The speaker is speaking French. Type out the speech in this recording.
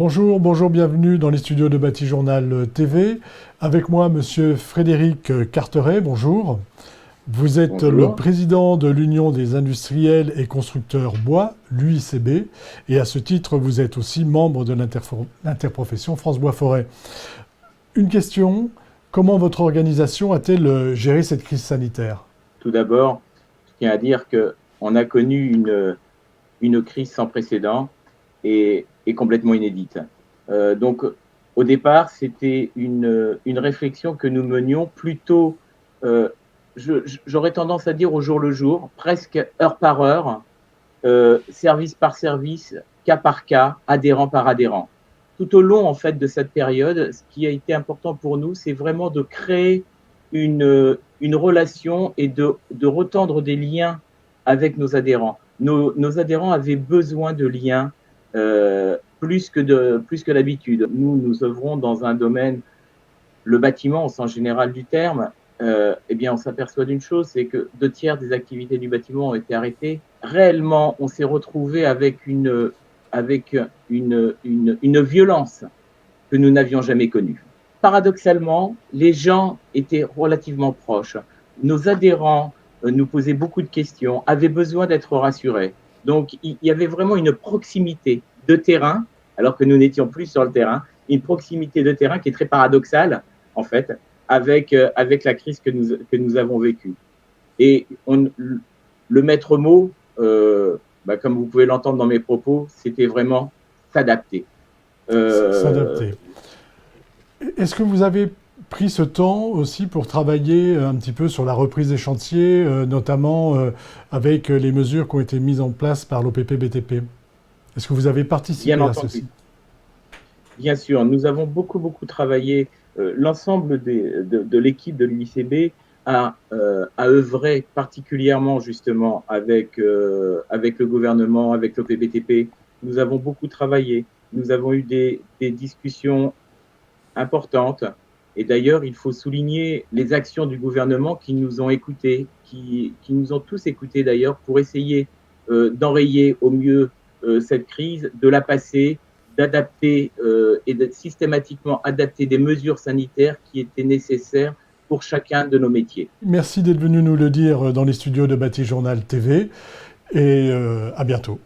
Bonjour, bonjour, bienvenue dans les studios de Batijournal TV. Avec moi, monsieur Frédéric Carteret, bonjour. Vous êtes le Bonjour. président de l'Union des industriels et constructeurs bois, l'UICB, et à ce titre, vous êtes aussi membre de l'interprofession France Bois Forêt. Une question, comment votre organisation a-t-elle géré cette crise sanitaire? Tout d'abord, je tiens à dire qu'on a connu une crise sans précédent et complètement inédite. Donc, au départ, c'était une réflexion que nous menions plutôt, euh, j'aurais tendance à dire au jour le jour, presque heure par heure, service par service, cas par cas, adhérent par adhérent. Tout au long en fait de cette période, ce qui a été important pour nous, c'est vraiment de créer une relation et de retendre des liens avec nos adhérents. Nos adhérents avaient besoin de liens plus que d'habitude. Nous œuvrons dans un domaine, le bâtiment au sens général du terme, eh bien, on s'aperçoit d'une chose, c'est que 2 tiers des activités du bâtiment ont été arrêtées. Réellement, on s'est retrouvé avec une violence que nous n'avions jamais connue. Paradoxalement, les gens étaient relativement proches. Nos adhérents nous posaient beaucoup de questions, avaient besoin d'être rassurés. Donc, il y avait vraiment une proximité de terrain, alors que nous n'étions plus sur le terrain, une proximité de terrain qui est très paradoxale, en fait, avec la crise que nous avons vécue. Et le maître mot, comme vous pouvez l'entendre dans mes propos, c'était vraiment s'adapter. Euh, S'adapter. Est-ce que vous avez pris ce temps aussi pour travailler un petit peu sur la reprise des chantiers, notamment avec les mesures qui ont été mises en place par l'OPP-BTP? Est-ce que vous avez bien participé à ceci? entendu, bien sûr, nous avons beaucoup, beaucoup travaillé. L'ensemble de l'équipe de l'UICB a œuvré particulièrement justement avec le gouvernement, avec l'OPBTP. Nous avons beaucoup travaillé. Nous avons eu des discussions importantes. Et d'ailleurs, il faut souligner les actions du gouvernement qui nous ont écoutés, qui nous ont tous écoutés d'ailleurs, pour essayer d'enrayer au mieux cette crise, de la passer, d'adapter et de systématiquement adapter des mesures sanitaires qui étaient nécessaires pour chacun de nos métiers. Merci d'être venu nous le dire dans les studios de Batijournal TV et à bientôt.